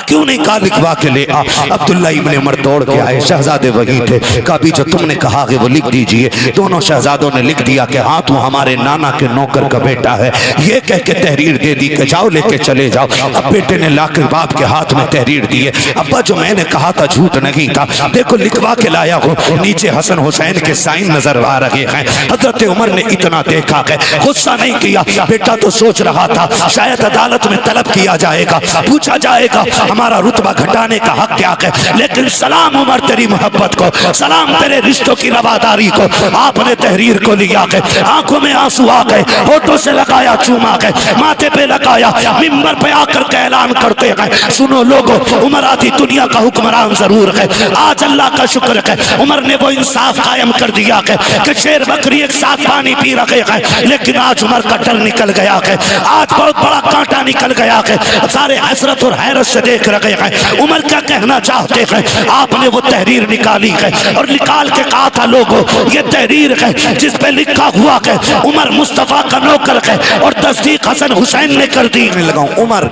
क्यों नहीं कहा लिखवा के ले आ। अब्दुल्ला इब्ने उमर दौड़ के आए, शहजादे वही थे। कभी जो तुमने कहा कि वो लिख दीजिए। दोनों शहजादों ने लिख दिया कि हाँ तू हमारे नाना के नौकर का बेटा है। ये कह के तहरीर दे दी कि जाओ लेके चले जाओ। अब बेटे ने लाकर बाप के हाथ में तहरीर दी है। अब्बा जो मैंने कहा था झूठ नहीं था, देखो लिखवा के लाया हूँ। नीचे हसन हुसैन के साइन नजर आ रहे हैं। हजरत उमर ने इतना देखा है, गुस्सा नहीं किया। बेटा तो सोच रहा था शायद अदालत में तलब किया जाएगा, पूछा जाएगा हमारा रुतबा घटाने का हक क्या है। लेकिन सलाम उमर तेरी मोहब्बत को, सलाम तेरे रिश्तों की रवादारी को। आपने तहरीर को लिया के, आंखों में आंसू आ गए, होठों से लगाया, चूमा गए, माथे पे लगाया, मिंबर पे आकर के ऐलान करते हैं, सुनो लोगों, उमर आधी दुनिया का हुक्मरान जरूर है। आज अल्लाह का शुक्र है उमर ने वो इंसाफ कायम कर दिया है कि शेर बकरी एक साथ पानी पी रहे हैं। लेकिन आज उमर का डर निकल गया है, आज बहुत बड़ा कांटा निकल गया है। सारे हसरत और हैरत से देख रहे हैं उमर क्या कहना चाहते हैं। आपने वो तहरीर निकाली है और निकाल के कहा था लोगों ये तहरीर है जिस पे लिखा हुआ है उमर मुस्तफा का नौकर है और तस्दीक हसन हुसैन ने कर दी। लगाऊं उमर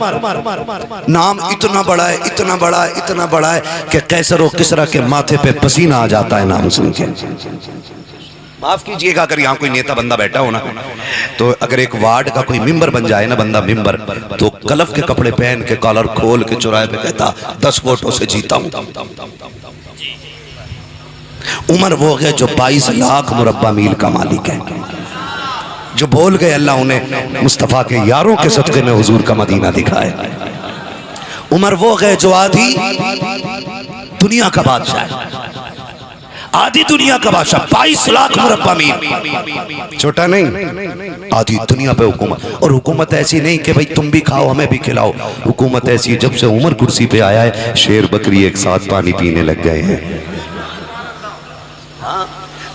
नाम इतना बड़ा है, इतना बड़ा है, इतना बड़ा है कि कैसर और किसरा के माथे पे पसीना आ जाता है नाम सुन के। माफ कीजिएगा अगर यहाँ कोई नेता बंदा बैठा हो ना, तो अगर एक वार्ड का कोई मिंबर बन जाए ना बंदा मिंबर, तो कलफ के कपड़े पहन के कॉलर खोल के चौराहे पे कहता 10 वोटों से जीता हूं। उमर वो है जो 22 लाख मुरब्बा मील का मालिक है, जो बोल गए अल्लाह उन्हें मुस्तफा के यारों के सदक़े में हुजूर का मदीना दिखाए। उमर वो है जो आधी दुनिया का बादशाह है, आधी दुनिया का बादशाह, 22 लाख मुरब्बा मील, छोटा नहीं, आधी दुनिया पे हुकूमत। और हुकूमत ऐसी नहीं कि भाई तुम भी खाओ हमें भी खिलाओ, हुकूमत ऐसी जब से उमर कुर्सी पे आया है शेर बकरी एक साथ पानी पीने लग गए हैं।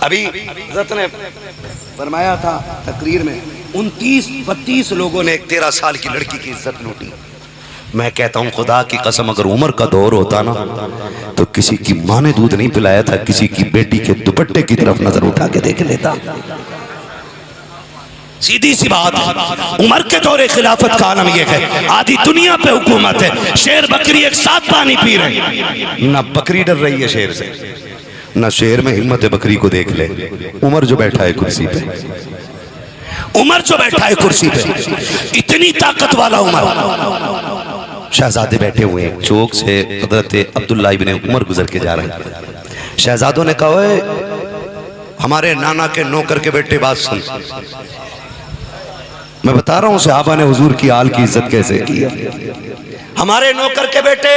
अभी हज़रत ने फरमाया था तकरीर में 29-32 लोगों ने एक 13 साल की लड़की की इज्जत लूटी। मैं कहता हूँ खुदा की कसम अगर उमर का दौर होता ना तो किसी की माँ ने दूध नहीं पिलाया था, किसी की बेटी के दुपट्टे की तरफ नजर उठा के देख लेता। सीधी सी बात है, उमर के दौरे खिलाफत का आलम यह है आधी दुनिया पे हुकूमत है, शेर बकरी एक साथ पानी पी रहे, ना बकरी डर रही है शेर से, ना शेर में हिम्मत है बकरी को देख ले। उमर जो बैठा है कुर्सी पे, उमर जो बैठा है कुर्सी पे, इतनी ताकत वाला उमर। शहजादे बैठे हुए हैं, चौक से हजरत अब्दुल्ला इब्ने उमर गुजर के जा रहे हैं। शहजादों ने कहा हमारे नाना के नौकर के बेटे बात सुन, मैं बता रहा हूं सहाबा ने हुजूर की आल की इज्जत कैसे की। हमारे नौकर के बेटे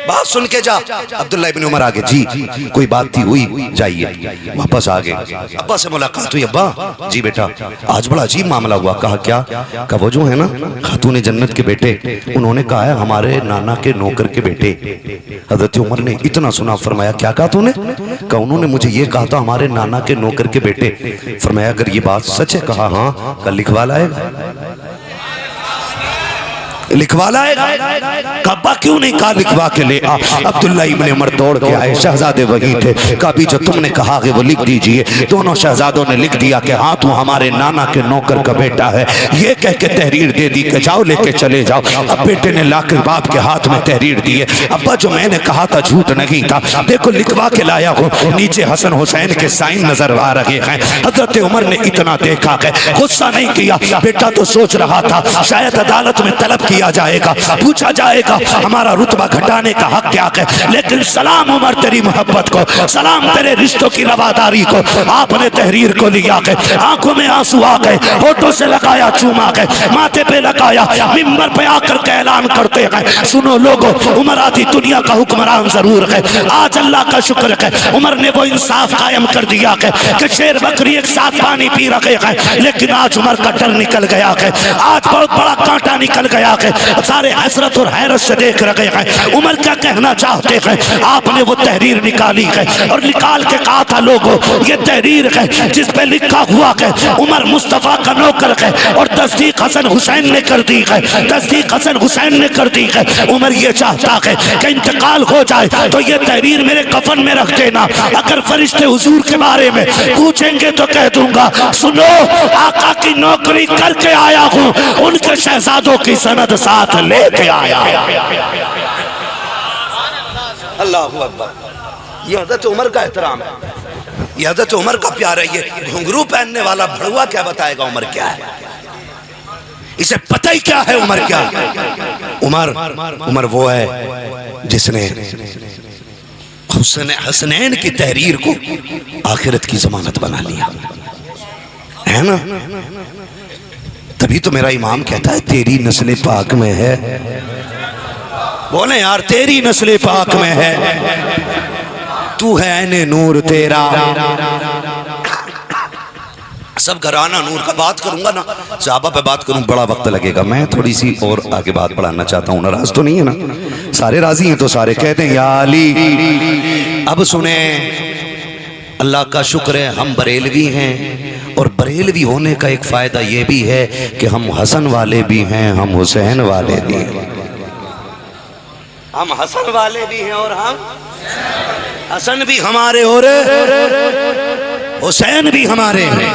बात सुन के जा। अब्दुल्ला इब्ने उमर आगे, जी कोई बात थी हुई, जाइए। वापस आ गए, अब्बा से मुलाकात हुई, अब्बा जी बेटा आज बड़ा अजीब मामला हुआ। कहा क्या? कहा वो जो है ना खातून जन्नत के बेटे, उन्होंने कहा है हमारे नाना के नौकर के बेटे। हजरत उमर ने इतना सुना, फरमाया क्या कहा तूने? कहा उन्होंने मुझे ये कहा था हमारे नाना के नौकर के बेटे। फरमाया अगर ये बात सच है? कहा हाँ। कल लिखवा लाएगा, लिखवा लाएगा। कब्बा क्यों नहीं कहा लिखवा के ले आ। अब्दुल्ला इब्ने उमर दौड़ के आए, शहजादे वही थे। कभी जो तुमने कहा कि वो लिख दीजिए। दोनों शहजादों ने लिख दिया कि हाँ तू हमारे नाना के नौकर का बेटा है। ये कह के तहरीर दे दी कि जाओ लेके चले जाओ। अब बेटे ने लाकर बाप के हाथ में तहरीर दी है। अब्बा जो मैंने कहा था झूठ नहीं था, देखो लिखवा के लाया हूँ। नीचे हसन हुसैन के साइन नजर आ रहे हैं। हजरत उमर ने इतना देखा है, गुस्सा नहीं किया। बेटा तो सोच रहा था शायद अदालत में तलब किया जाएगा, पूछा जाएगा हमारा रुतबा घटाने का हक क्या है। लेकिन सलाम उमर तेरी मोहब्बत को, सलाम तेरे रिश्तों की रवादारी को। आपने तहरीर को लिया के, आंखों में आंसू आ गए, होठों से लगाया, चूमा गए, माथे पे लगाया, मिंबर पे आकर के ऐलान करते हैं, सुनो लोगों, उमर आधी दुनिया का हुक्मरान जरूर है। आज अल्लाह का शुक्र है उमर ने वो इंसाफ कायम कर दिया है कि शेर बकरी एक साथ पानी पी रहे हैं। लेकिन आज उमर का डर निकल गया है, आज बहुत बड़ा कांटा निकल गया है। सारे हसरत और हैरत से देख रहे हैं उमर क्या कहना चाहते हैं। आपने वो तहरीर निकाली है और निकाल के कहा था लोगों ये तहरीर है जिस पे लिखा हुआ है उमर मुस्तफा का नौकर है और तस्दीक हसन हुसैन ने कर दी है, तस्दीक हसन हुसैन ने कर दी है। उमर ये चाहता है कि इंतकाल हो जाए तो ये तहरीर मेरे कफन में रख देना। अगर फरिश्ते हुजूर के बारे में पूछेंगे तो कह दूंगा सुनो आका की नौकरी करके आया हूँ, उनके शहजादों की सनद साथ लेके आया। अल्लाहु अकबर। ये हजरत उमर का एहतराम है, ये हजरत उमर का प्यार है। ये घुंघरू पहनने वाला भड़ुआ क्या बताएगा उमर क्या है? इसे पता ही क्या है उमर क्या है? उमर वो है जिसने हसनैन की तहरीर को आखिरत की जमानत बना लिया, है ना? तभी तो मेरा इमाम कहता है तेरी नस्ल पाक में है। बोले यार, तेरी नस्ल पाक में है, तू है ऐने नूर तेरा। सब घराना नूर का बात करूंगा ना, सहाबा पे बात करूं बड़ा वक्त लगेगा। मैं थोड़ी सी और आगे बात बढ़ाना चाहता हूं। नाराज तो नहीं है ना? सारे राजी हैं तो सारे कहते हैं या अली। अब सुने, अल्लाह का शुक्र है हम बरेलवी हैं, और बरेलवी होने का एक फायदा ये भी है कि हम हसन वाले भी हैं, हम हुसैन वाले भी हैं। हम हसन वाले भी हैं और हम हसन भी हमारे और हुसैन भी हमारे हैं,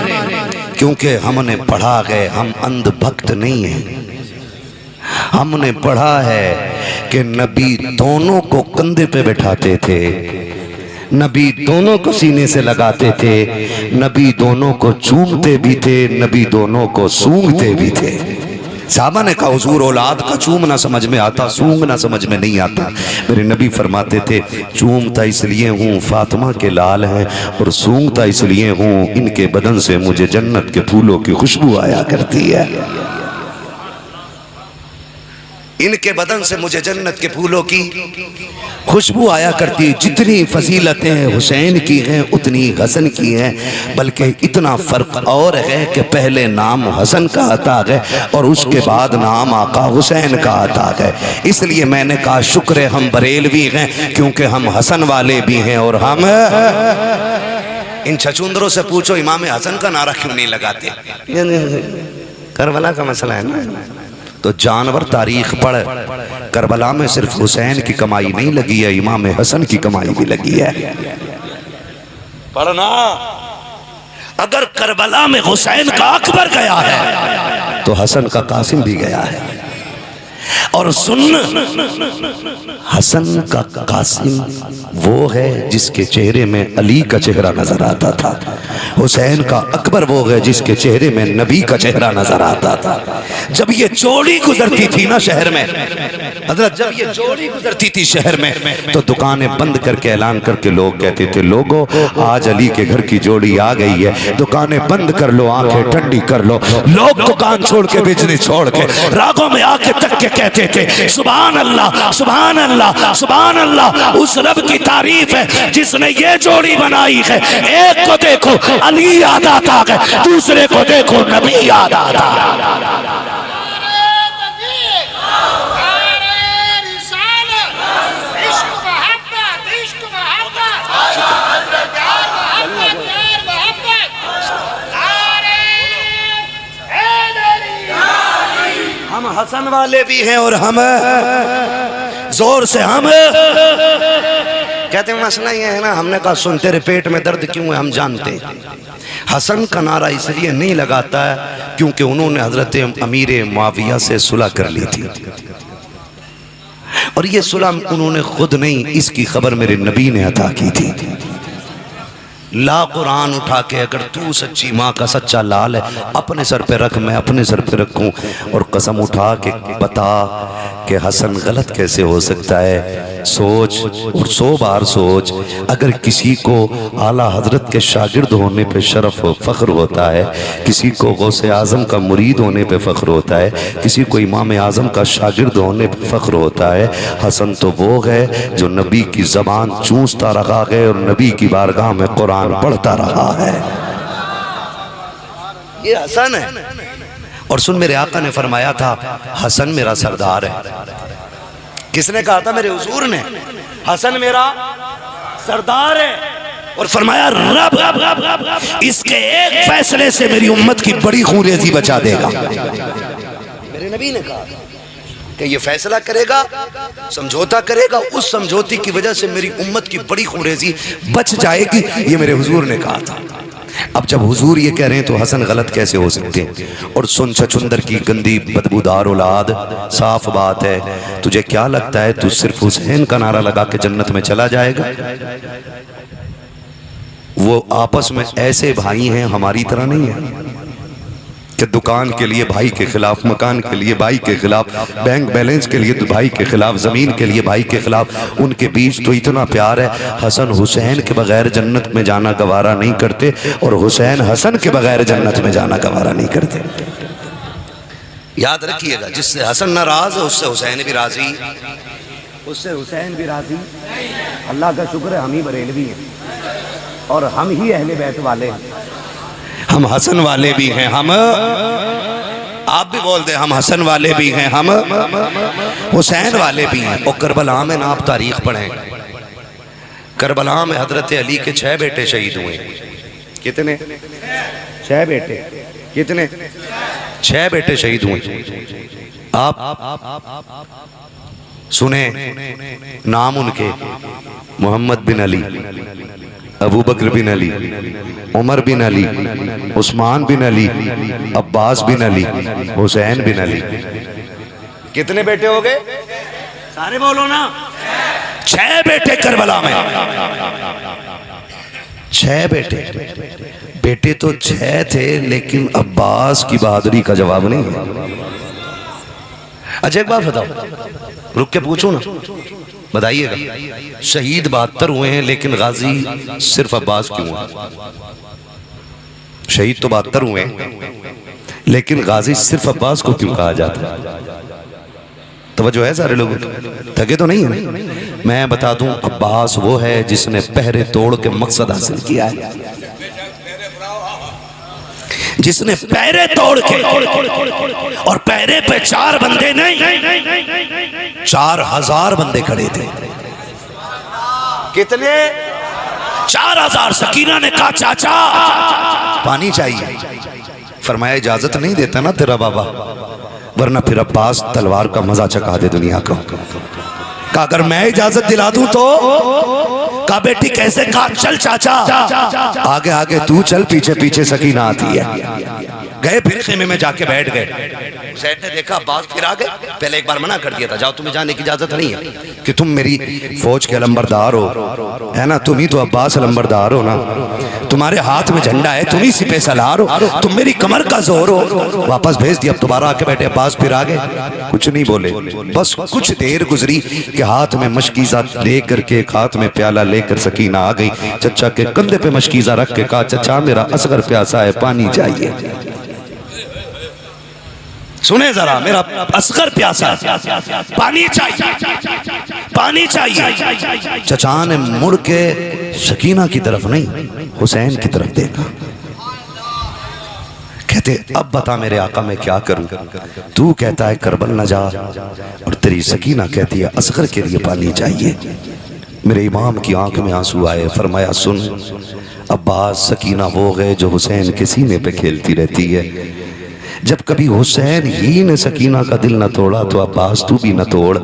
क्योंकि हमने पढ़ा है, हम अंधभक्त नहीं हैं। हमने पढ़ा है कि नबी दोनों को कंधे पे बैठाते थे, नबी दोनों को सीने से लगाते थे, नबी दोनों को चूमते भी थे, नबी दोनों को सूंघते भी थे। साहबा ने कहा हुजूर औलाद का चूमना समझ में आता, सूंघना समझ में नहीं आता। मेरे नबी फरमाते थे चूमता इसलिए हूँ फातिमा के लाल हैं, और सूंघता इसलिए हूँ इनके बदन से मुझे जन्नत के फूलों की खुशबू आया करती है। इनके बदन से मुझे जन्नत के फूलों की खुशबू आया करती है। जितनी फजीलतें हुसैन की हैं उतनी हसन की हैं, बल्कि इतना फ़र्क और है कि पहले नाम हसन का आता है और उसके बाद नाम आका हुसैन का आता है। इसलिए मैंने कहा शुक्र है हम बरेलवी हैं, क्योंकि हम हसन वाले भी हैं और हम। इन छछूंदरों से पूछो इमाम हसन का नारा क्यों नहीं लगाते? करबला का मसला है ना। तो जानवर तारीख पढ़, करबला में सिर्फ हुसैन की कमाई नहीं लगी है, इमाम हसन की कमाई भी लगी है। पढ़ना, अगर करबला में हुसैन का अकबर गया है तो हसन का कासिम भी गया है। और सुन, हसन का कासिम वो है जिसके चेहरे में अली का चेहरा नजर आता था, हुसैन का अकबर वो है जिसके चेहरे में नबी का चेहरा नजर आता था। जब ये जोड़ी गुजरती थी ना शहर में, हजरत जब ये जोड़ी गुजरती थी शहर में, तो दुकानें बंद करके ऐलान करके लोग कहते थे लोगो आज अली के घर की जोड़ी आ गई है, दुकानें बंद कर लो, आंखें ठंडी कर लो। लोग दुकान छोड़ के बिजनेस छोड़ के रागों में आके तक के कहते थे सुभान अल्लाह सुभान अल्लाह सुभान अल्लाह। उस रब की तारीफ है जिसने ये जोड़ी बनाई है। एक को देखो अली याद आता है, दूसरे को देखो नबी याद आता है। हम हसन वाले भी हैं और हम जोर से हम कहते हैं। मसला ये है ना, हमने कहा सुन तेरे पेट में दर्द क्यों है हम जानते हैं। हसन का नारा इसलिए नहीं लगाता है क्योंकि उन्होंने हजरत अमीर मुआविया से सुलह कर ली थी, और ये सुलह उन्होंने खुद नहीं, इसकी खबर मेरे नबी ने अता की थी। ला कुरान उठा के अगर तू सच्ची माँ का सच्चा लाल है अपने सर पे रख, मैं अपने सर पे रखूं, और कसम उठा के बता कि हसन गलत कैसे हो सकता है। सोच और 100 बार सोच। अगर किसी को आला हजरत के शागिर्द होने पे शरफ फ़ख्र होता है, किसी को गौसे आज़म का मुरीद होने पे फ़ख्र होता है, किसी को इमाम आज़म का शागिर्द होने पे फ़ख्र होता है, हसन तो वो है जो नबी की ज़बान चूसता रहा है और नबी की बारगाह में कुरान पढ़ता रहा है। ये हसन है। और सुन, मेरे आका ने फरमाया था हसन मेरा सरदार है। किसने कहा था? मेरे हुजूर ने। हसन मेरा सरदार है। और फरमाया रब इसके एक फैसले से मेरी उम्मत की बड़ी खूरेजी बचा देगा। मेरे नबी ने कहा कि ये फैसला करेगा, समझौता करेगा, उस समझौते की वजह से मेरी उम्मत की बड़ी खूरेजी बच जाएगी। ये मेरे हुजूर ने कहा था। अब जब हुजूर ये कह रहे हैं तो हसन गलत कैसे हो सकते हैं? और सुन छछुंदर की गंदी बदबूदार औलाद, साफ बात है, तुझे क्या लगता है तू सिर्फ हुसैन का नारा लगा के जन्नत में चला जाएगा? वो आपस में ऐसे भाई हैं, हमारी तरह नहीं है कि दुकान के लिए भाई के खिलाफ, मकान के लिए भाई के खिलाफ, बैंक बैलेंस के लिए तो भाई के खिलाफ, जमीन के लिए भाई के खिलाफ। उनके बीच तो इतना प्यार है, हसन हुसैन के बगैर जन्नत में जाना गवारा नहीं करते और हुसैन हसन के बगैर जन्नत में जाना गवारा नहीं करते। याद रखिएगा, जिससे हसन नाराज है उससे हुसैन भी राजी, उससे हुसैन भी राजी। अल्लाह का शुक्र है हम ही बरेलवी हैं और हम ही अहले बैत वाले हैं, हम हसन वाले भी हैं, हम आप भी बोलते हैं हम हसन वाले भी हैं, हम हुसैन वाले भी हैं। और करबला में ना आप तारीख पढ़ें, करबला में हजरत अली के 6 बेटे शहीद हुए। कितने? 6 बेटे। कितने? 6 बेटे शहीद हुए। आप सुने नाम उनके, मोहम्मद बिन अली, अबू बकर बिन अली, उमर बिन अली, उस्मान बिन अली, अब्बास बिन अली, हुसैन बिन अली। कितने बेटे हो गए? सारे बोलो ना। 6 बेटे करबला में, 6 बेटे। बेटे तो 6 थे लेकिन अब्बास की बहादुरी का जवाब नहीं है। अच्छा एक बात बताओ, रुक के पूछो ना, बताइएगा। शहीद 72 हुए हैं लेकिन गाजी सिर्फ अब्बास क्यों हुआ? शहीद तो 72 हुए हैं लेकिन गाजी सिर्फ अब्बास को क्यों कहा जाता है? तवज्जो है सारे लोगों, थके तो नहीं है? मैं बता दूं, अब्बास वो है जिसने पहरे तोड़ के मकसद हासिल किया है, जिसने पहरे तोड़ के, और पहरे पे 4 बंदे नहीं, 4000 बंदे खड़े थे। कितने? 4000। सकीना ने कहा चाचा पानी चाहिए, फरमाया इजाजत नहीं देता ना तेरा बाबा, वरना फिर अब्बास तलवार का मजा चखा दे दुनिया को। कहा अगर मैं इजाजत दिला दूं तो? कहा बेटी कैसे? कहा चल चाचा, आगे आगे तू चल, पीछे पीछे सकीना आती है। गए फिर खेमे में जाके बैठ गए। हुसैन ने देखा अब्बास फिर आ गए। पहले एक बार मना कर दिया था, जाओ तुम्हें जाने की इजाजत नहीं है कि तुम मेरी फौज के अलंबरदार हो, है ना, तुम ही तो अब्बास अलंबरदार हो ना, तुम्हारे हाथ में झंडा है, तुम ही सिपे सलार हो, तुम मेरी कमर का जोर हो। वापस भेज दिया। अब दोबारा आके बैठे, अब्बास फिर आ गए, कुछ नहीं बोले। बस कुछ देर गुजरी कि हाथ में मशकीज़ा लेकर के, हाथ में प्याला लेकर सकीना आ गई। चचा के कंधे पे मशकीज़ा रख के कहा चचा मेरा असगर प्यासा है, पानी चाहिए। सुने जरा, मेरा असगर प्यासा है, पानी चाहिए, पानी चाहिए। चचा ने मुड़ के सकीना की तरफ नहीं, हुसैन की तरफ देखा। कहते अब बता मेरे आका मैं क्या करूं? तू कहता है करबल न जा, और तेरी सकीना कहती है असगर के लिए पानी चाहिए। मेरे इमाम की आंख में आंसू आए। फरमाया सुन अब्बास, सकीना वो गए जो हुसैन के सीने पे खेलती रहती है। जब कभी हुसैन ही ने सकीना का दिल न तोड़ा तो अब्बास तू भी न तोड़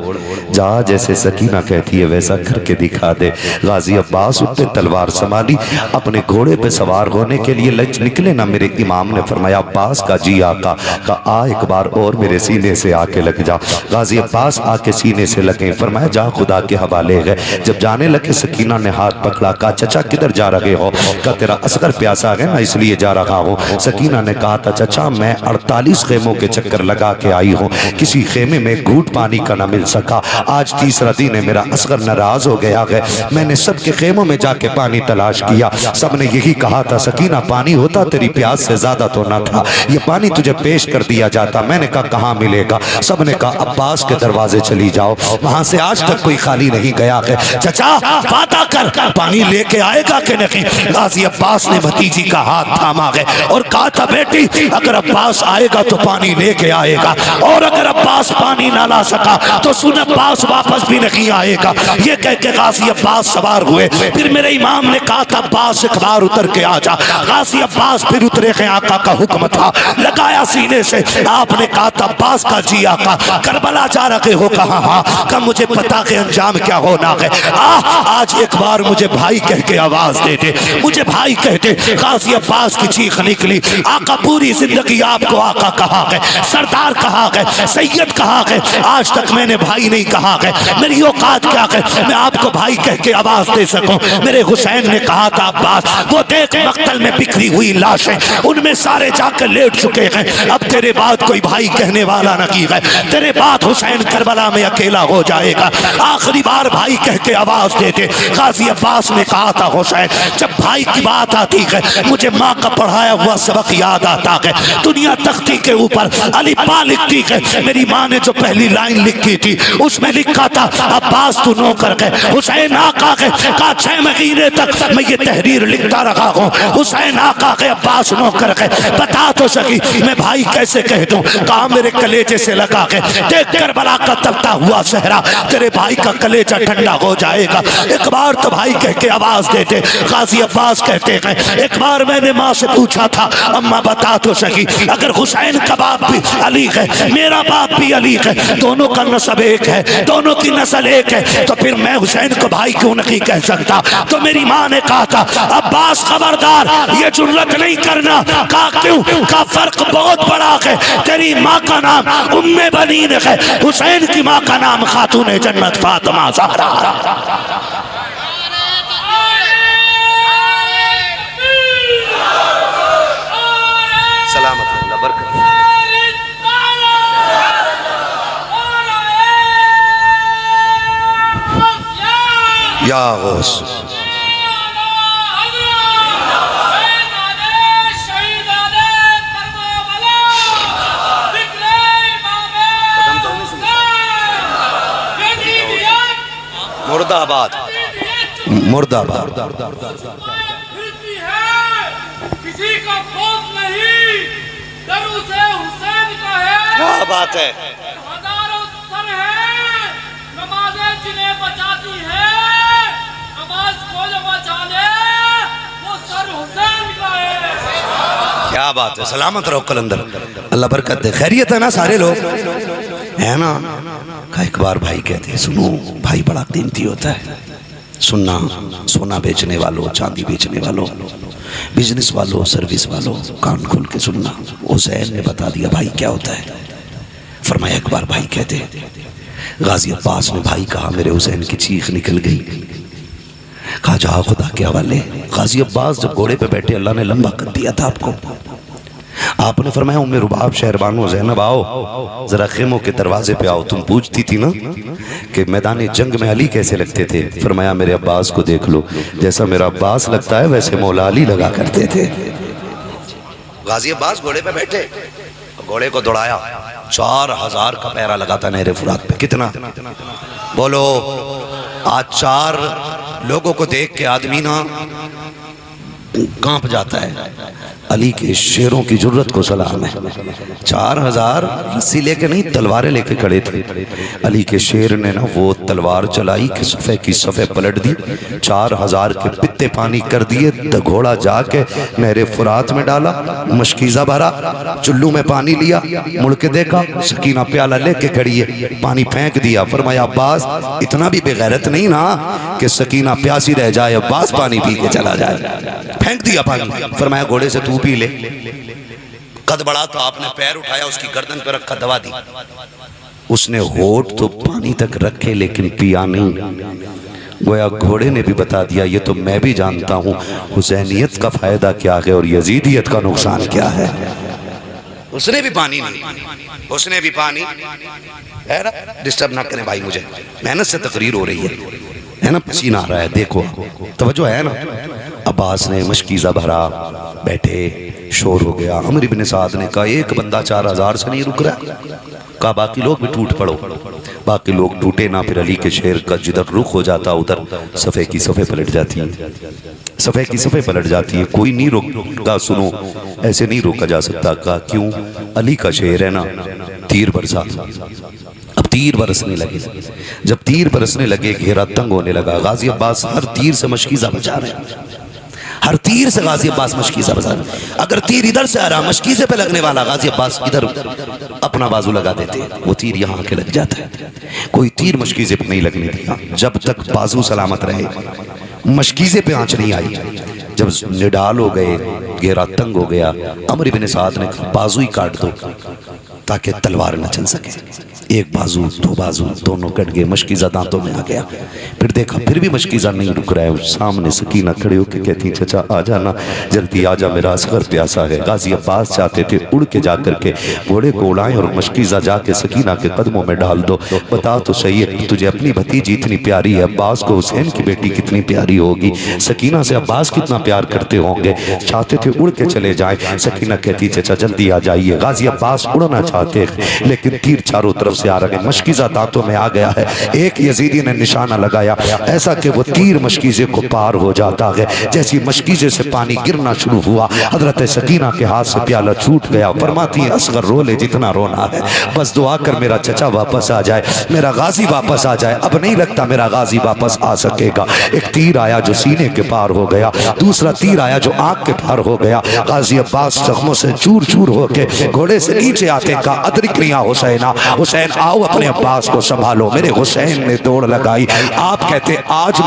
जा, जैसे सकीना कहती है वैसा करके दिखा दे। गाजी अब्बास उठे, तलवार संभाली, अपने घोड़े पे सवार होने के लिए निकले ना। मेरे इमाम ने फरमाया अब्बास का जी आका का आ एक बार और मेरे सीने से आके लग जा। गाजी अब्बास आके सीने से लगे। फरमाया जा खुदा के हवाले गए। जब जाने लगे सकीना ने हाथ पकड़ा, कहा चचा किधर जा रहे हो? का तेरा असगर प्यासा है ना इसलिए जा रहा हूँ। सकीना ने कहा था चचा मैं 48 खेमों के चक्कर लगा के आई हूँ, किसी खेमे में घूंट पानी का न मिल सका। आज तीसरा दिन है, मेरा असगर नाराज हो गया है। मैंने सबके खेमों में जाके पानी तलाश किया, सबने यही कहा था सकीना पानी होता तेरी प्यास से ज्यादा तो ना था, ये पानी तुझे पेश कर दिया जाता। मैंने कहा कहाँ मिलेगा? सबने कहा अब्बास के दरवाजे चली जाओ, वहां से आज तक कोई खाली नहीं गया है। चचा वादा कर पानी लेके आएगा कि नहीं? गाजी अब्बास ने भतीजी का हाथ थामा गए और कहा था बेटी अगर अब्बास आएगा तो पानी लेके आएगा, और अगर अब्बास पानी ना ला सका तो सुन अब्बास अब्बास वापस भी नहीं आएगा। ये कह के गाजी अब्बास सवार हुए। फिर मेरे इमाम ने कहा था अब्बास एक बार उतर के आ जा। गाजी अब्बास फिर उतरे के आका का हुक्म था, लगाया सीने से। आपने कहा था अब्बास का जी आका करबला जा रहे हो? कहा हाँ। कब मुझे पता के अंजाम क्या होना है। आज एक बार मुझे भाई कह के आवाज दे दे, मुझे भाई कहते। गाजी अब्बास की चीख निकली, आका पूरी जिंदगी आपको आका कहा है, सरदार कहा है, सैयद कहा है, आज तक मैंने भाई नहीं कहा है। मेरी औकात क्या है मैं आपको भाई कह के आवाज दे सकूं? मेरे हुसैन ने कहा था अब्बास वो देख मक्तल में बिखरी हुई लाशें, उनमें सारे जाकर लेट चुके हैं। अब तेरे बाद कोई भाई कहने वाला नहीं है, तेरे बाद हुसैन करबला में अकेला हो जाएगा। आखिरी बार भाई कह के आवाज देते। गाजी अब्बास ने कहा था हुसैन जब भाई की बात आती है मुझे माँ का पढ़ाया हुआ सबक याद आता है। दुनिया तख्ती के ऊपर अली पा लिखती है, मेरी माँ ने जो पहली लाइन लिखी थी उसमें लिखा था अब्बास तू नौकर है, हुसैन आका है। कहा 6 महीने तक मैं ये तहरीर लिखता रहा हूँ, हुसैन आका है अब्बास नौकर है। बता तो सकी मैं भाई कैसे कह दूं? कहा मेरे कलेजे से लगा के देख करबला का तपता हुआ सहरा, तेरे भाई का कलेजा ठंडा हो जाएगा। एक बार तो भाई कह के आवाज देते। गाजी अब्बास कहते हैं एक बार मैंने माँ से पूछा था अम्मा बता तो सकी अगर हुसैन का बाप भी अली है, मेरा बाप भी अली है, दोनों का नस्ब एक है, दोनों की नस्ल एक है, तो फिर मैं हुसैन को भाई क्यों नहीं कह सकता? तो मेरी माँ ने कहा था अब्बास खबरदार ये जुर्रत नहीं करना। कहा क्यों? का फर्क बहुत बड़ा है, तेरी माँ का नाम उम्मे बनीन है, हुसैन की माँ का नाम खातून जन्नत फातिमा ज़हरा। सलामत अल्लाह बरकत। या गौस मुर्दाबाद मुर्दाबाद। किसी का खौफ नहीं, डर उसे हुसैन का है। क्या बात है? हजारों सर है, नमाजें जिन्हें बचाती है, नमाज को जो बचा ले वो सर हुसैन का है। क्या बात है? सलामत रहो कलंदर, अल्लाह बरकत दे। खैरियत है ना सारे लोग? है ना? का एक बार भाई कहते सुनो भाई बड़ा कीमती होता है। सुनना, सोना बेचने वालों, चांदी बेचने वालों, बिजनेस वालों, सर्विस वालों, कान खोल के सुनना। हुसैन ने बता दिया भाई क्या होता है। फरमाया एक बार भाई कहते गाजी अब्बास ने भाई कहा मेरे हुसैन की चीख निकल गई। कहा जाओ खुदा के हवाले। गाजी अब्बास जब घोड़े पे बैठे अल्लाह ने लंबा कर दिया था आपको। आपने फरमाया उम्मे रुबाब शहरबानो ज़ैनब आओ जरा खेमों के दरवाजे पे आओ। तुम पूछती थी ना कि मैदान जंग में अली कैसे लगते थे। फरमाया मेरे अब्बास को देख लो, जैसा मेरा अब्बास लगता है वैसे मौला अली लगा करते थे। गाजी अब्बास घोड़े पे बैठे, घोड़े को दौड़ाया, 4000 का पैरा लगाता नहरे फुरात पे। कितना बोलो? आज 4 लोगों को देख के आदमी ना कांप जाता है। अली के शेरों की जुर्रत को सलाम है। 4000 रस्सी लेके नहीं तलवारें लेके खड़े थे। अली के शेर ने ना वो तलवार चलाई कि सफ़े की सफ़े पलट दी, 4000 के पित्ते पानी कर दिए। घोड़ा जाके नहरे फुरात में डाला, मशकीज़ा भरा, चुल्लू में पानी लिया, मुड़ के देखा सकीना प्याला लेके खड़ी है, पानी फेंक दिया। फरमाया अब्बास इतना भी बेगैरत नहीं ना कि सकीना प्यासी रह जाए, अब्बास पानी पी के चला जाए। फेंक दिया पानी। फरमाया घोड़े से तू पी ले। कद बढ़ा तो आपने पैर उठाया, उसकी गर्दन पर रखा, दवा दी। उसने होठ तो पानी तक रखे लेकिन पिया नहीं। गोया घोड़े ने भी बता दिया ये तो मैं भी जानता हूँ हुसैनियत का फायदा क्या है और यजीदियत का नुकसान क्या है। उसने भी पानी नहीं, उसने भी पानी। डिस्टर्ब ना करें भाई, मुझे मेहनत से तकरीर हो रही है ना, पसीना आ रहा है, देखो तवज्जो है ना। अब्बास ने मशकीज़ा भरा, बैठे, शोर हो गया। अमर इब्न साद ने कहा एक बंदा 4000 से नहीं रुक रहा। कहा बाकी लोग भी टूट पड़ो। बाकी लोग टूटे ना। फिर अली के शेर का जिधर रुख हो जाता उधर सफ़े की सफ़े पलट जाती है, सफ़े की सफ़े पलट जाती है। कोई नहीं रोका, सुनो ऐसे नहीं रोका जा सकता। कहा क्यों? अली का शेर है ना, तीर बरसा। अब तीर बरसने लगे। जब तीर बरसने लगे, घेरा तंग होने लगा। गाजी अब्बास हर तीर से मशकीज़ा बचा रहे हैं, हर तीर से गाजी अब्बास मशकीज़ा बचा रहे हैं। अगर तीर इधर से आ रहा, मशकीज़े पे लगने वाला, गाजी अब्बास इधर अपना बाजू लगा देते, वो तीर यहाँ आके लग जाता है। कोई तीर मशकीज़े पे नहीं लगने दिया जब तक बाजू सलामत रहे, मशकीज़े पे आँच नहीं आई। जब निडाल हो गए, घेरा तंग हो गया, अमर इब्न साद ने बाजू ही काट दो ताकि तलवार न चल सके। एक बाजू, दो बाजू, दोनों कट गए, मशकीज़ा दांतों में आ गया। फिर देखा, फिर भी मशकीज़ा नहीं रुक रहा है। सामने सकीना खड़े होकर कहती, चचा आ जाना, जल्दी आ जा, मेरा असगर प्यासा है। गाजी अब्बास चाहते थे उड़ के जा करके घोड़े को उड़ाएं और मशकीज़ा जाके सकीना के कदमों में डाल दो। बता तो सही है, तुझे अपनी भतीजी इतनी प्यारी है, अब्बास को हुसैन की बेटी कितनी प्यारी होगी, सकीना से अब्बास कितना प्यार करते होंगे। चाहते थे उड़ के चले जाए। सकीना कहती, चचा जल्दी आ जाइए। गाजी अब्बास उड़ना चाहते, लेकिन तीर चारों तरफ से आ रहे, मशकीज़ा दांतों में आ गया है। एक यजीदी ने निशाना लगाया ऐसा कि वो तीर मशकीज़े को पार हो जाता है। जैसी मशकीज़े से पानी गिरना शुरू हुआ, हजरत सकीना के हाथ से प्याला छूट गया। फरमाती है, असगर रो ले जितना रोना है, बस दुआ कर मेरा चचा वापस आ जाए, मेरा गाजी वापस आ जाए। अब नहीं लगता मेरा गाजी वापस आ सकेगा। एक तीर आया जो सीने के पार हो गया, दूसरा तीर आया जो आंख के पार हो गया। गाजी अब्बास जख्मों से चूर चूर होके घोड़े से नीचे आते का, अदरिक्रिया हुसैना, हुसैन आओ अपने अब्बास को संभालो। मेरे हुसैन ने दौड़ लगाई। आप कहते आज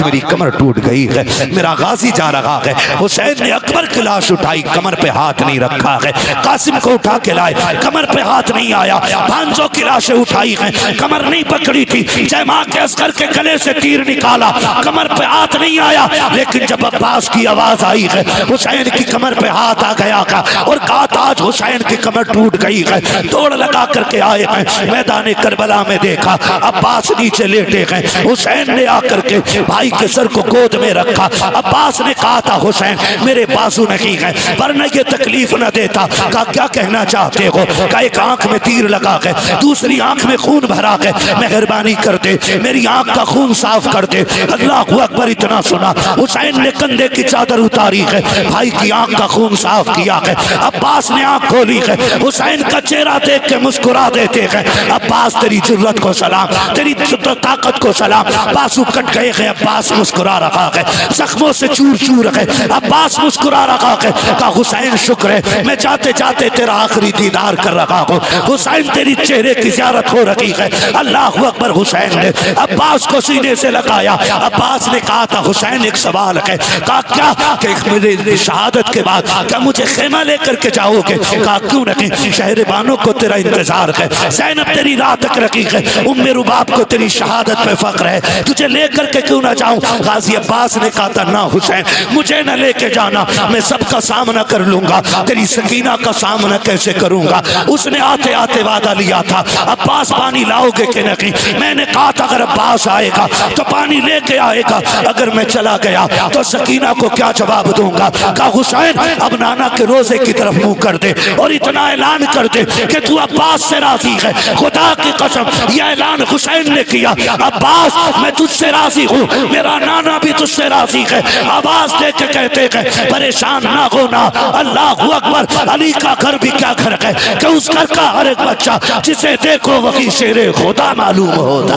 मेरी कमर टूट गई है, मेरा गाजी जा रहा है। हुसैन ने अकबर की लाश उठाई, कमर पे हाथ नहीं रखा है। कासिम को उठा के लाए, कमर पे हाथ नहीं आया। भांजों की लाशें उठाई हैं, कमर नहीं पकड़ी थी। जयमा के असगर के गले से तीर निकाला, कमर पे हाथ नहीं आया। लेकिन जब अब्बास की आवाज आई है, हुसैन की कमर पे हाथ आ गया और कहा आज हुसैन की कमर टूट गई है। दौड़ लगा करके आए हैं, मैदान करबला में देखा अब्बास नीचे लेटे हैं। हुसैन ने आकर के भाई के सर को गोद में रखा। अब्बास ने कहा था, हुसैन मेरे बाजू नहीं है वरना ये तकलीफ न देता। कहा क्या कहना चाहते हो? कहा एक आंख में तीर लगा है, दूसरी आंख में खून भरा है, मेहरबानी कर दे मेरी आंख का खून साफ कर दे। अल्लाह अकबर। इतना सुना, हुसैन ने कंधे की चादर उतारी है, भाई की आंख का खून साफ किया है। अब्बास ने आंख खोली है, हुसैन का चेहरा देख के मुस्कुरा देते हैं। अब्बास तेरी जुर्रत को सलाम, तेरी ताकत को सलाम। बाजू कट गए हैं, अब्बास मुस्कुरा रहा है, जख्मों से चूर चूर है, अब्बास मुस्कुरा रहा है। कहा हुसैन शुक्र है, मैं जाते जाते तेरा आखिरी दीदार कर रहा हूँ। हुसैन तेरी चेहरे की ज़ियारत हो रही है। अल्लाह अकबर। हुसैन ने अब्बास को सीने से लगाया। अब्बास ने कहा था, हुसैन एक सवाल है। कहा क्या? कि मेरी शहादत के बाद क्या मुझे खेमा लेकर के जाओगे? कहा क्यों नहीं, शहर बानो को तेरा इंतजार है, ज़ैनब तेरी राह तक रखी है, उम्मे रुबाब को तेरी शहादत पे फख्र है, तुझे लेकर के क्यों ना जाऊं? गाजी अब्बास ने कहा था, ना हुसैन मुझे न लेके जाना, मैं सबका सामना कर लूंगा, तेरी सकीना का सामना कैसे करूंगा? उसने आते आते वादा लिया था, अब्बास पानी लाओगे कि नहीं? मैंने कहा था अगर अब्बास आएगा तो पानी लेके आएगा, अगर मैं चला गया तो सकीना को क्या जवाब दूंगा? कहा हुसैन अब नाना के रोजे की तरफ मुंह कर दे और इतना ऐलान कर दे कि तू अब्बास से राजी है। खुदा की कसम यह ऐलान हुसैन ने किया, अब्बास मैं तुझसे राजी हूँ, मेरा नाना भी तुझसे राजी है। आवाज दे के कहते हैं परेशान ना होना। अल्लाह अकबर। अली का घर भी क्या घर है कि उस घर का हर एक बच्चा जिसे देखो वही शेरे खुदा मालूम होता।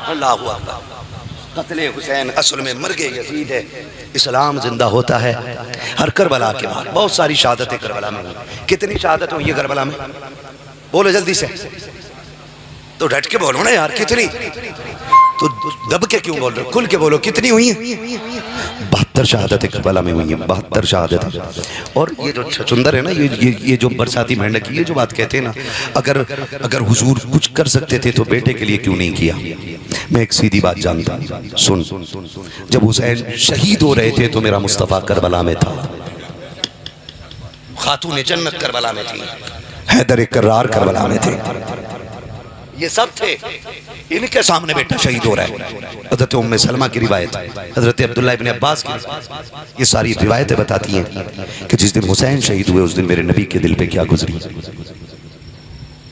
अल्लाह अकबर। कत्ले हुसैन असल में मर गए यजीद है, इस्लाम जिंदा होता है। हर करबला के बाद बहुत सारी शहादतें करबला में हुई। कितनी शहादत हुई है करबला में? बोलो जल्दी से, तो डट के बोलो ना यार, कितनी? तो दब के क्यों बोल रहे हो? खुल के बोलो, कितनी हुई है? 72 शहादतें करबला में हुई हैं, 72 शहादतें। और ये जो छचुंदर है ना, ये जो बरसाती मेंढक, ये जो बात कहते हैं ना, अगर हुजूर कुछ कर सकते थे तो बेटे के लिए क्यों नहीं किया? मैं एक सीधी बात जानता, सुन, जब हुसैन शहीद हो रहे थे तो मेरा मुस्तफ़ा करबला में था, खातून जन्नत करबला में थी, हैदर कर्रार करबला में थे, ये सब थे। इनके सामने बेटा शहीद हो रहा है। हज़रत उम्मे सलमा की रिवायत, हज़रत अब्दुल्लाह इब्न अब्बास की, ये सारी रिवायतें बताती हैं कि जिस दिन हुसैन शहीद हुए उस दिन मेरे नबी के दिल पे क्या गुजरी।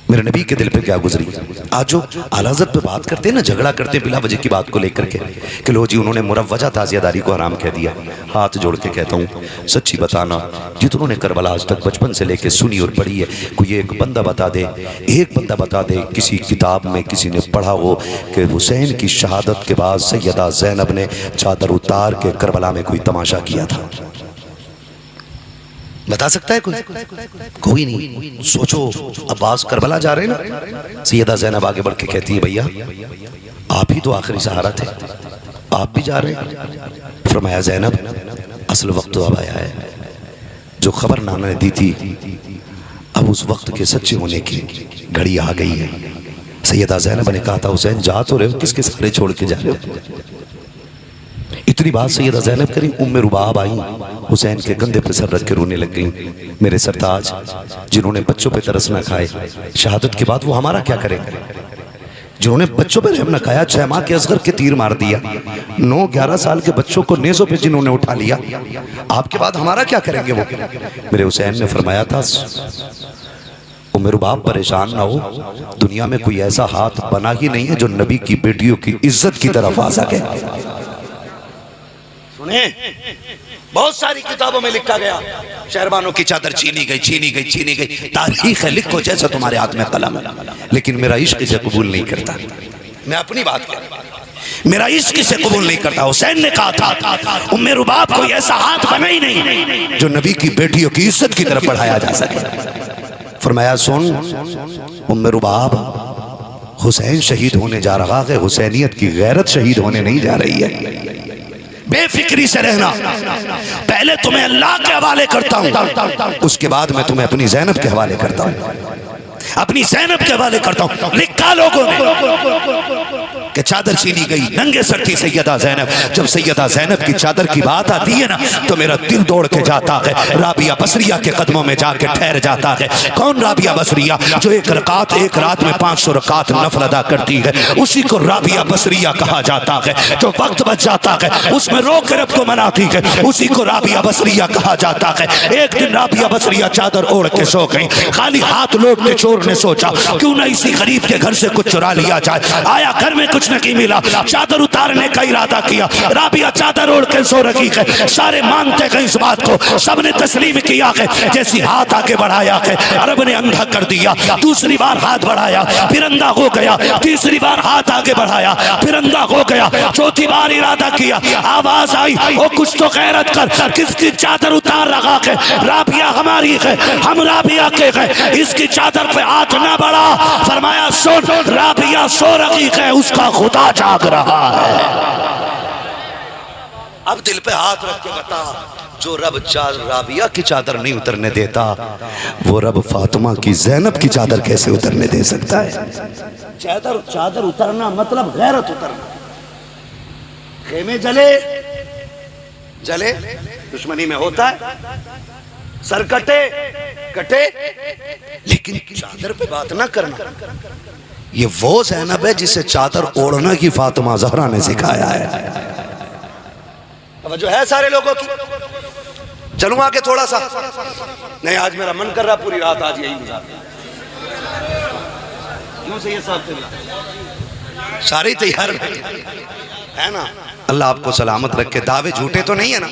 मेरे नबी के दिल पे क्या गुजरी। आज जो आला हज़रत पे बात करते हैं ना, झगड़ा करते हैं बिला वजह की बात को लेकर के कि लो जी उन्होंने मुरवजा ताज़ियादारी को हराम कह दिया। हाथ जोड़ के कहता हूँ सच्ची बताना जितनों ने करबला आज तक बचपन से लेके सुनी और पढ़ी है, कोई एक बंदा बता दे, एक बंदा बता दे किसी किताब में किसी ने पढ़ा हो कि हुसैन की शहादत के बाद सैयदा ज़ैनब ने चादर उतार के करबला में कोई तमाशा किया था। बता सकता है कोई नहीं। सोचो अब्बास करबला जा रहे हैं ना, सैयदा ज़ैनब आगे बढ़ के कहती है भैया आप ही तो आखिरी सहारा थे, आप भी जा रहे हैं। फरमाया ज़ैनब असल वक्त तो अब आया है, जो खबर नाना ने दी थी अब उस वक्त के सच्चे होने की घड़ी आ गई है। सैयदा ज़ैनब ने कहा था हुसैन जा तो रहे हो, किसके सहारे छोड़ के जा रहे हो। इतनी बात सैयदा ज़ैनब करी, उम्मे रुबाब आई, हुसैन के कंधे पे सर रख के रोने लग गई। मेरे सरताज जिन्होंने बच्चों पे तरस ना खाए, शहादत के बाद वो हमारा क्या करेंगे। जिन्होंने बच्चों पे रहम ना खाया, 6 माह के असगर के तीर मार दिया, 9-11 साल के बच्चों को नेज़ों पे जिन्होंने उठा लिया, आपके बाद हमारा क्या करेंगे वो। मेरे हुसैन ने फरमाया था उम्मे रुबाब परेशान ना हो, दुनिया में कोई ऐसा हाथ बना ही नहीं है जो नबी की बेटियों की इज्जत की तरफ आ सके। सुने बहुत सारी किताबों में लिखा गया शहरबानों की चादर छीनी गई छीनी गई छीनी गई, तारीख है, लिखो जैसा तुम्हारे हाथ में कलम है, लेकिन मेरा इश्क इसे कबूल नहीं करता। मैं अपनी बात कर, मेरा इश्क इसे कबूल नहीं करता। हुसैन ने कहा था उम्मे रुबाब कोई ऐसा हाथ बना ही नहीं जो नबी की बेटियों की इज्जत की तरफ बढ़ाया जा सके। फरमाया सुन उम्मे रुबाब हुसैन शहीद होने जा रहा है, हुसैनियत की गैरत शहीद होने नहीं जा रही है। बेफिक्री से रहना, पहले तुम्हें अल्लाह के हवाले करता हूं, उसके बाद मैं तुम्हें अपनी ज़ैनब के हवाले करता हूं, अपनी ज़ैनब के हवाले करता हूं। लिखा लोगों ने कि चादर छीनी गई, नंगे सर थी सैयदा ज़ैनब। जब सैयदा ज़ैनब की चादर की बात आती है ना तो मेरा दिल दौड़ के जाता है, राबिया बसरिया के कदमों में जाके ठहर जाता है। कौन राबिया बसरिया जो एक रात में 500 रकात नफल अदा करती है, उसी को राबिया बसरिया कहा जाता है। जो वक्त बच जाता है उसमें रो के रब को मनाती है, उसी को राबिया बसरिया कहा जाता है। एक दिन राबिया बसरिया चादर ओढ़ के सो गई, खाली हाथ लौटते चोर ने सोचा क्यों ना इसी गरीब के घर से कुछ चुरा लिया जाए। आया घर में कुछ नहीं मिला, चादर उतारने का इरादा किया, राबिया चादर ओढ़ के सो रखी है। सारे मानते हैं इस बात को, सबने तस्लीम किया है। जैसी हाथ आगे बढ़ाया है अरब ने अंधा कर दिया, दूसरी बार हाथ बढ़ाया फिर अंधा हो गया, तीसरी बार हाथ आगे बढ़ाया फिर अंधा हो गया, चौथी बार इरादा किया, आवाज आई ओ कुछ तो गैरत कर, किसकी चादर उतार रखा है। राबिया हमारी है, हम राबिया के हैं, इसकी चादर पे हाथ ना बढ़ा। फरमाया सुन राबिया सो रखी है, उसका खुदा जाग रहा है। अब दिल पे हाथ रख के बता, जो रब राबिया की चादर नहीं उतरने देता वो रब फातिमा की ज़ैनब की चादर कैसे उतरने दे सकता है। चादर उतरना मतलब गैरत उतरना। खेमे जले जले दुश्मनी में होता है, सर कटे कटे, लेकिन चादर पे बात ना करना। ये वो ज़ैनब है जिसे चादर ओढ़ना की फातिमा ज़हरा ने सिखाया है। जो है सारे लोगों की। चलूं आगे थोड़ा सा, नहीं आज मेरा मन कर रहा पूरी रात आज यही गुजार। सारे तैयार है ना, अल्लाह आपको सलामत रखे। दावे झूठे तो नहीं है ना,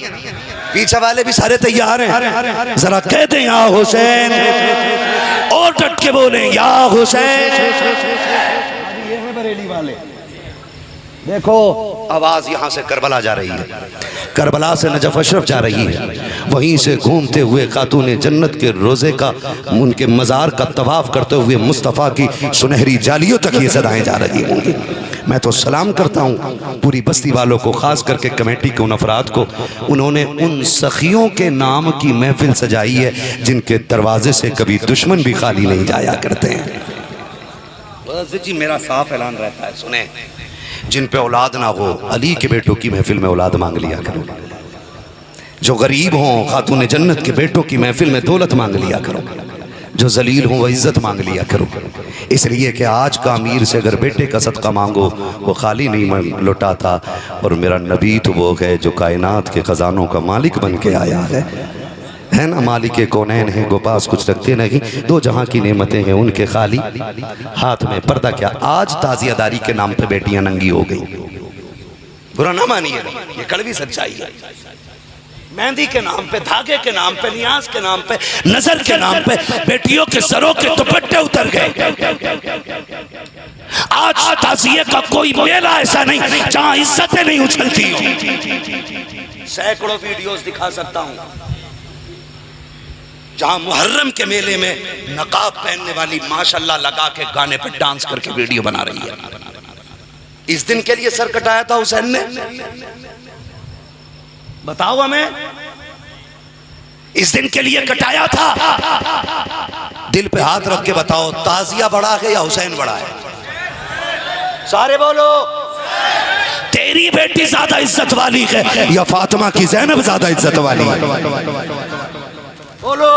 पीछे वाले भी सारे तैयार हैं। जरा कहते हैं या हुसैन, और डट के बोले या हुसैन। ये है बरेली वाले, देखो आवाज यहां से करबला जा रही है, करबला से नजफ अशरफ जा रही है, वहीं से घूमते हुए खातून जन्नत के रोजे का उनके मज़ार का तवाफ करते हुए मुस्तफ़ा की सुनहरी जालियों तक ये सदाएं जा रही होंगी। मैं तो सलाम करता हूँ पूरी बस्ती वालों को, ख़ास करके कमेटी के उन अफराद को, उन्होंने उन सखियों के नाम की महफिल सजाई है जिनके दरवाजे से कभी दुश्मन भी खाली नहीं जाया करते हैं। जी मेरा साफ ऐलान रहता है, सुने, जिन पे औलाद ना हो अली के बेटों की महफिल में औलाद मांग लिया करो, जो गरीब हों खातून जन्नत के बेटों की महफिल में दौलत मांग लिया करो, जो जलील हों वह इज्जत मांग लिया करो। इसलिए कि आज का अमीर से अगर बेटे का सदका मांगो वो खाली नहीं लौटाता, और मेरा नबी तो वो है जो कायनात के ख़जानों का मालिक बन के आया है। है ना, मालिक कौनैन है, गो पास कुछ रखते नहीं, दो जहां की नेमतें हैं उनके खाली हाथ में पर्दा क्या। आज ताजियादारी के नाम पे बेटियां नंगी हो गई, बुरा ना मानिए, ये कड़वी सच्चाई है। मेहंदी के नाम पे, धागे के नाम पे, नियाज के नाम पे, नजर के नाम पे बेटियों के सरों के दुपट्टे उतर गए। आज ताजिए का कोई मेला ऐसा नहीं जहां इज्जतें नहीं उछलती हो। सैकड़ों वीडियोस दिखा सकता हूं जहां मुहर्रम के मेले में नकाब पहनने वाली माशाल्लाह लगा के गाने पे डांस करके वीडियो बना रही है। इस दिन के लिए सर कटाया था हुसैन ने, बताओ हमें, इस दिन के लिए कटाया था? दिल पे हाथ रख के बताओ, ताजिया बड़ा है या हुसैन बड़ा है? सारे बोलो, तेरी बेटी ज्यादा इज्जत वाली है या फातिमा की ज़ैनब ज्यादा इज्जत वाली है? बोलो,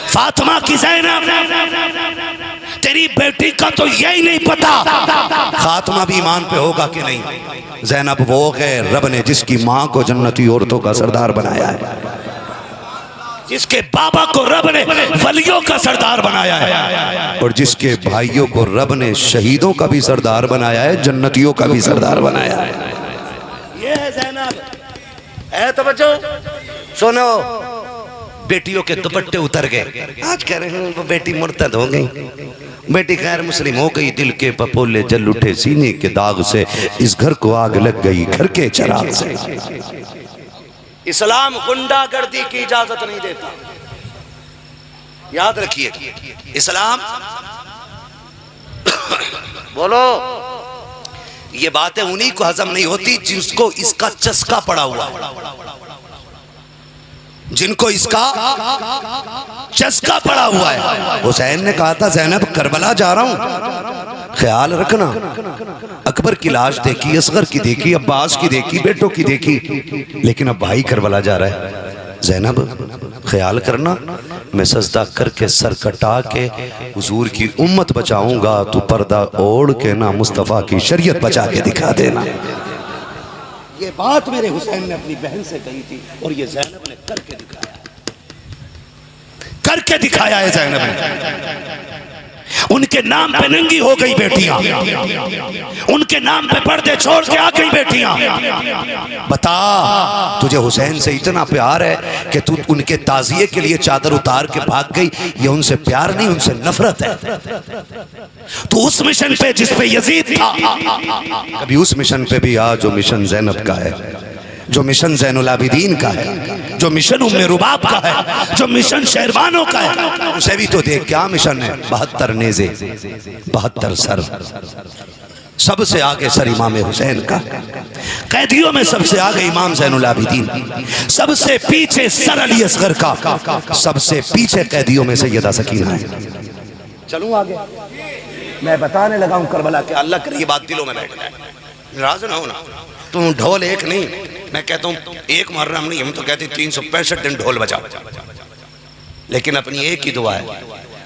फातिमा की ज़ैनब, तेरी बेटी का तो यही नहीं पता खात्मा भी ईमान पे होगा कि नहीं। ज़ैनब वो है रब ने जिसकी माँ को जन्नती औरतों का सरदार बनाया है, जिसके बाबा को रब ने वलियों का सरदार बनाया है, और जिसके भाइयों को रब ने शहीदों का भी सरदार बनाया है, जन्नतियों का भी सरदार बनाया है। ये है ज़ैनब। है तो बच्चों सुनो, बेटियों के दुपट्टे उतर गए। आज कह रहे हैं वो बेटी मुर्तद हो गई, बेटी गैर मुस्लिम हो गई, दिल के पपोले जल उठे सीने के दाग से, इस घर को आग लग गई घर के चिराग से। इस्लाम गुंडागर्दी की इजाजत नहीं देता, याद रखिए। इस्लाम बोलो, ये बातें उन्हीं को हजम नहीं होती जिसको इसका चस्का पड़ा हुआ है, जिनको इसका चस्का पड़ा हुआ है। हुसैन ने कहा था ज़ैनब करबला जा रहा हूं, ख्याल रखना। अकबर की लाश देखी, असगर की देखी, अब्बास की देखी, बेटों की देखी, लेकिन अब भाई करबला जा रहा है। ज़ैनब ख्याल करना, मैं सजदा करके सर कटा के हुजूर की उम्मत बचाऊंगा, तू पर्दा ओढ़ के ना मुस्तफ़ा की शरीयत बचा के दिखा देना। ये बात मेरे हुसैन ने अपनी बहन से कही थी और ये ज़ैनब ने करके दिखाया, करके दिखाया है ज़ैनब ने। उनके नाम पे नंगी हो गई बेटियां, उनके नाम पे पर्दे छोड़ के आ गई बेटियां। बता, तुझे हुसैन से इतना प्यार है कि तू उनके ताजिए के लिए चादर उतार के भाग गई। ये उनसे प्यार नहीं, उनसे नफरत है। तू उस मिशन पे जिस पे यजीद था, कभी उस मिशन पे भी आ जो मिशन ज़ैनब का है, जो मिशन ज़ैनुल आबिदीन का है, जो मिशन उम्मे रुबाब का है, जो मिशन शहरबानों का है, उसे भी तो देख। क्या मिशन है? 72 नेज़े, 72 सर, सबसे आगे सर इमाम हुसैन का, कैदियों में सबसे आगे इमाम ज़ैनुल आबिदीन, सबसे पीछे सर अली असगर का, सबसे पीछे कैदियों में सैयदा सकीना है। चलूं आगे, मैं बताने लगा हूं करबला के, अल्लाह करे ये बात दिलों में बैठ जाए, नाराज ना होना। तुम ढोल एक नहीं, मैं कहता हूँ एक मुहर्रम नहीं, हम तो कहते 365 दिन ढोल बजाओ, लेकिन अपनी एक ही दुआ है,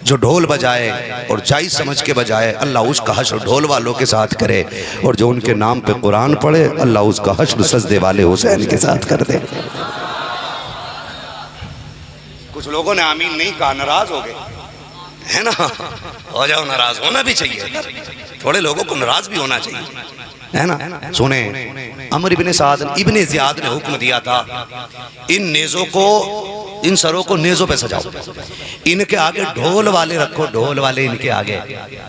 जो ढोल बजाए और जायज़ समझ के बजाए, अल्लाह उसका हश्र ढोल वालों के साथ करे, और जो उनके नाम पे कुरान पढ़े, अल्लाह उसका हश्र सजदे वाले हुसैन के साथ कर दे। कुछ लोगों ने आमीन नहीं कहा, नाराज हो गए, है ना? हो जाओ, नाराज होना भी चाहिए, थोड़े लोगों को नाराज भी होना चाहिए, है ना? सुने, अमर इब्ने साद इब्ने ज़ियाद ने हुक्म दिया था, इन नेज़ों को, इन सरों को नेज़ों पे सजाओ, इनके आगे ढोल वाले रखो, ढोल वाले इनके आगे।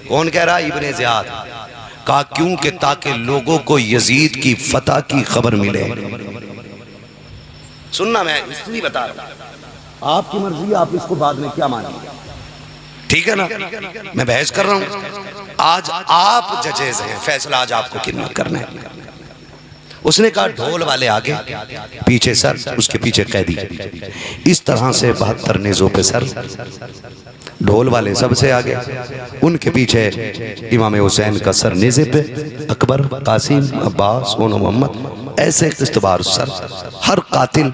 कौन कह रहा? Ibn Ziyad. कहा क्यों? कि ताकि लोगों को यजीद की फतह की खबर मिले। सुनना, मैं इसलिए बता रहा हूं, आपकी मर्जी, आप इसको बाद में क्या मानेंगे, ठीक है ना? मैं बहस कर रहा हूं, आज आप जजेज हैं, फैसला आज आपको कितना करना है। उसने कहा ढोल वाले आगे, पीछे सर, उसके पीछे कैदी, इस तरह से 72 नेज़ों पे सर, ढोल वाले सबसे आगे, उनके पीछे इमाम हुसैन का सर नेज़े पे, अकबर, कासिम, अब्बास, ओनो मोहम्मद, ऐसे इख्तिबार सर। हर कातिल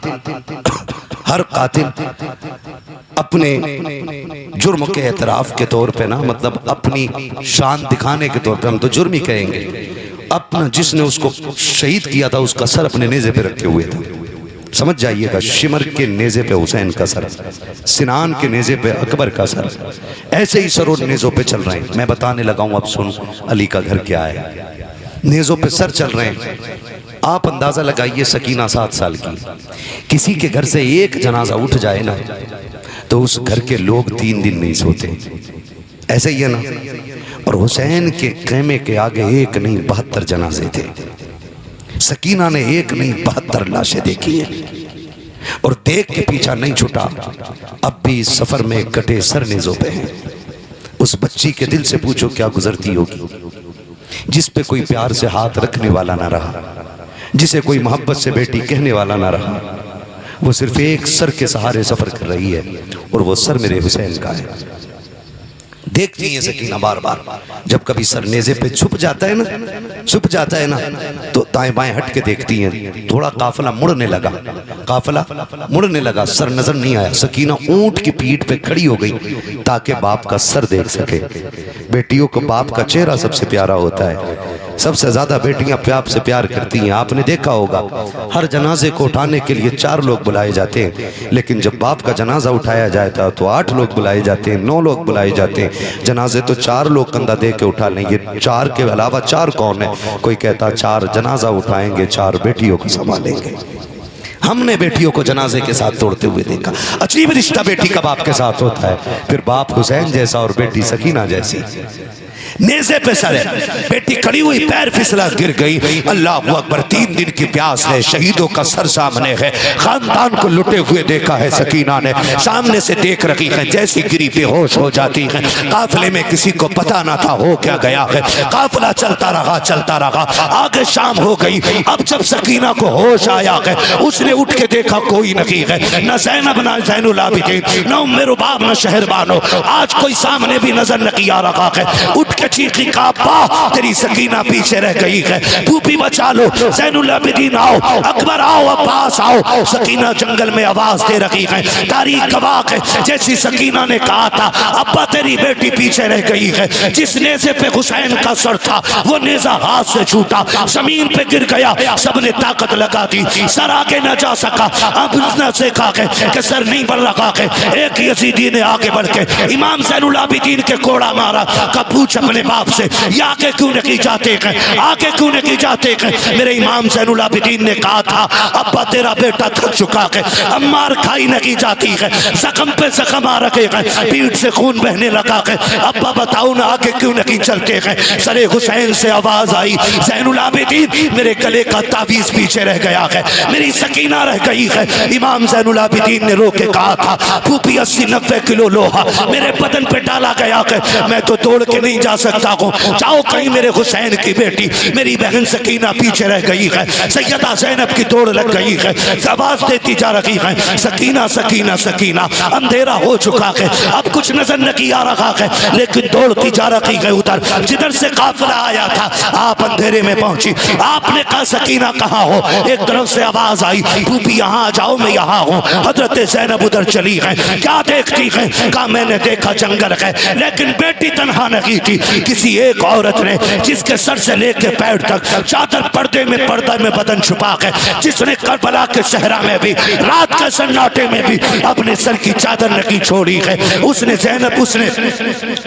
अपने जुर्म के एतराफ़ के तौर पे ना, मतलब अपनी शान दिखाने के तौर पे, हम तो जुर्म ही कहेंगे, अपना जिसने उसको शहीद किया था उसका सर अपने नेज़े पे रखे हुए था। समझ जाइएगा, शिमर के नेज़े पे हुसैन का सर, सिनान के नेज़े पे अकबर का सर, ऐसे ही सरों नेज़ों पे चल रहे हैं। मैं बताने लगा हूं, अब सुन अली का घर क्या है। नेज़ों पे सर चल रहे हैं। आप अंदाजा लगाइए, सकीना 7 साल की, किसी के घर से एक जनाजा उठ जाए ना तो उस घर के लोग 3 दिन नहीं सोते, ऐसे ही है ना। और हुसैन के खेमे के आगे एक नहीं 72 जनाजे थे। सकीना ने एक नहीं 72 लाशें देखी है और देख के पीछा नहीं छूटा। अब भी इस सफर में कटे सर नेज़ों पे हैं। उस बच्ची के दिल से पूछो क्या गुजरती होगी, जिस पे कोई प्यार से हाथ रखने वाला ना रहा, जिसे कोई मोहब्बत से बेटी कहने वाला ना रहा। वो सिर्फ एक सर के सहारे सफर कर रही है और वो सर मेरे हुसैन का है। देखती है सकीना बार बार, जब कभी सर नेज़े पे छुप जाता है ना तो दाएं बाएं हट के देखती हैं। थोड़ा काफिला मुड़ने लगा, सर नजर नहीं आया। सकीना ऊंट की पीठ पे खड़ी हो गई ताकि बाप का सर देख सके। बेटियों को बाप का चेहरा सबसे प्यारा होता है। सबसे ज्यादा बेटियां बाप से प्यार करती हैं। आपने देखा होगा, हर जनाजे को उठाने के लिए 4 लोग बुलाए जाते हैं, लेकिन जब बाप का जनाजा उठाया जाता तो 8 लोग बुलाए जाते हैं, 9 लोग बुलाए जाते हैं। जनाजे तो 4 लोग कंधा दे के उठा लेंगे, 4 के अलावा 4 कौन है? कोई कहता 4 जनाजा उठाएंगे, 4 बेटियों को संभालेंगे। हमने बेटियों को जनाजे के साथ तोड़ते हुए देखा। अजीब रिश्ता बेटी का बाप के साथ होता है। फिर बाप हुसैन जैसा और बेटी सकीना जैसी। नेज़े पे सर है, बेटी खड़ी हुई, पैर फिसला गिर गई। अल्लाह अकबर, 3 दिन की प्यास है, शहीदों का सर सामने है, खानदान को लुटे हुए देखा है सकीना ने, सामने से देख रही है। जैसी गिरी बेहोश हो जाती है। काफिले में किसी को पता ना था हो क्या गया है। काफिला चलता रहा, आगे शाम हो गई। अब जब सकीना को होश आया है, उसने उठ के देखा कोई नहीं है, न ज़ैनब न ज़ैनुल आबिदीन, न उम्मे रुबाब न शहरबानो। आज कोई सामने भी नजर नहीं आ रहा है। उठ के चीखी का अब्बा, तेरी सकीना पीछे रह गई है, तू भी बचा लो। ज़ैनुल आबिदीन आओ, अकबर आओ, अब्बास आओ। सकीना जंगल में आवाज दे रही है। तारीख गवाह है, जैसी सकीना ने कहा था अब्बा तेरी बेटी पीछे रह गई है, जिस नेज़े पे हुसैन का सर था वो नेज़ा हाथ से छूटा, जमीन पे गिर गया। सबने ताकत लगा दी, सर आगे न जा सका। अब उसने देखा कि सर नहीं बढ़ रहा है। एक यजीदी ने आगे बढ़ के इमाम ज़ैनुल आबिदीन के कोड़ा मारा। का पूछ अपने बाप से, ये आगे क्यों नहीं जाते हैं, आगे क्यों नहीं जाते हैं? मेरे इमाम ज़ैनुल आबिदीन ने कहा था अब्बा तेरा बेटा थक चुका है, अब मार खाई नहीं जाती है, जख्म पे जख्म आ रखे हैं, पीठ से खून बहने लगा है। अब्बा बताओ ना आगे क्यों नहीं चलते हैं? सरे हुसैन से आवाज आई, ज़ैनुल आबिदीन मेरे गले का तावीज़ पीछे रह गया है, मेरी सकीना रह गई है। इमाम ज़ैनुल आबिदीन ने रो के कहा था फूफी 80-90 किलो लोहा मेरे बदन पे डाला गया है, मैं तो तोड़ के नहीं जा सकता हूँ। जाओ कहीं मेरे हुसैन की बेटी मेरी बहन सकीना पीछे रह गई है, सैयदा ज़ैनब की दौड़ लग गई है। आवाज देती जा रही है सकीना सकीना सकीना। अंधेरा हो चुका है, अब कुछ नजर नहीं आ रहा है, लेकिन दौड़ती जा रही है उधर जिधर से काफिला आया था। आप अंधेरे में पहुंची, आपने कहा सकीना कहाँ हो? एक तरफ से आवाज आई फूफी यहाँ आ जाओ, मैं यहाँ हूँ। हजरत ज़ैनब उधर चली है, क्या देखती है? कहा मैंने देखा जंगल है, लेकिन बेटी तन्हा नहीं थी। किसी एक औरत ने जिसके सर से लेकर पैर तक चादर पर्दे में बदन छुपा के, जिसने करबला के सहरा में भी रात के सन्नाटे में भी अपने सर की चादर नहीं छोड़ी है, उसने ज़ैनब उसने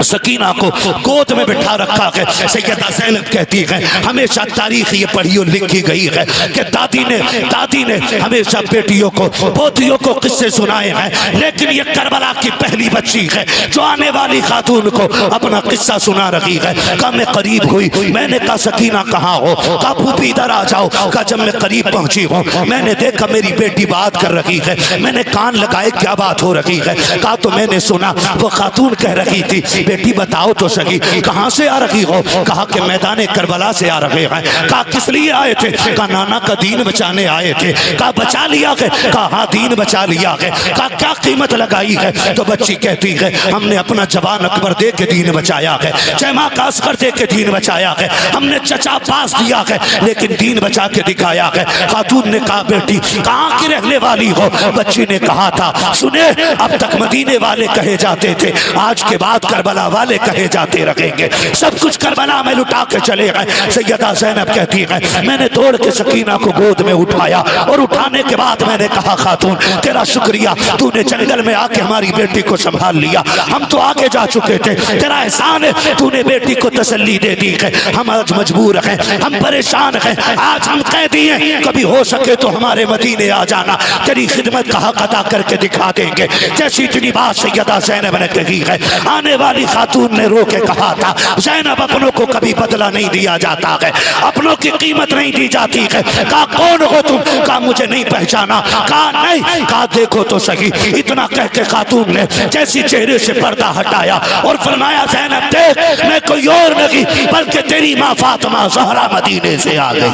सकीना को गोद में बिठा रखा है। सैयदा ज़ैनब कहती है हमेशा तारीख ये पढ़ी और लिखी गई है कि दादी ने हमेशा बेटियों को पोतियों को किस्से सुनाए हैं, लेकिन ये करबला की पहली बच्ची है जो आने वाली खातून को अपना किस्सा सुना रही है। कहा मैं करीब हुई, मैंने कहा सकीना कहाँ हो? कहा फूफी इधर आ जाओ। कहा जब मैं करीब पहुंची हूँ मैंने देखा मेरी बेटी बात कर रही है, मैंने कान लगाए क्या बात हो रही है? कहा तो मैंने सुना वो खातून कह रही थी बेटी बताओ तो सही कहाँ से आ रही हो? कहा कि मैदान करबला से आ रहे हैं। कहा किस लिए आए थे? कहा नाना का दीन बचाने आए थे। कहा बचा लिया है? कहा हाँ दीन बचा लिया है। कहा क्या कीमत लगाई है? तो बच्ची कहती है हमने अपना जवान अकबर दे के दीन बचाया है। जयमा का असगर दे के दीन बचाया है, हमने चचा पास दिया है लेकिन दीन बचा के दिखाया है। खातून ने कहा बेटी कहाँ की रहने वाली हो? बच्ची ने कहा था सुने अब तक मदीने वाले कहे जाते थे, आज के बाद करबला वाले कहे जाते रहेंगे। सब कुछ करबला में लुटा के चले गए। सैयदा ज़ैनब कहती है मैंने दौड़ के सकीना को गोद में उठाया और उठाने के बाद मैंने कहा खातून तेरा शुक्रिया, तूने जंगल में आके हमारी बेटी को संभाल लिया। हम तो आगे जा चुके थे, तेरा एहसान है, तूने बेटी को तसल्ली दे दी है। हम आज मजबूर हैं, हम परेशान हैं, आज हम कैदी हैं, कभी हो सके तो हमारे मदीने आ जाना, तेरी खिदमत का हक अदा करके दिखा देंगे। जैसी इतनी बात सैयदा ज़ैनब ने कही है, आने वाली खातून ने रो के कहा था ज़ैनब अपनों को कभी बदला नहीं दिया जाता है, अपनों की कीमत नहीं दी जाती है। कहा कौन हो तुम? कहा मुझे नहीं पहचाना? कहा नहीं। कहा देखो तो सही। इतना कह के खातून ने जैसी चेहरे से पर्दा हटाया और फरमाया ज़ैनब देख मैं कोई और नहीं बल्कि तेरी माँ फातिमा ज़हरा मदीने से आ गई।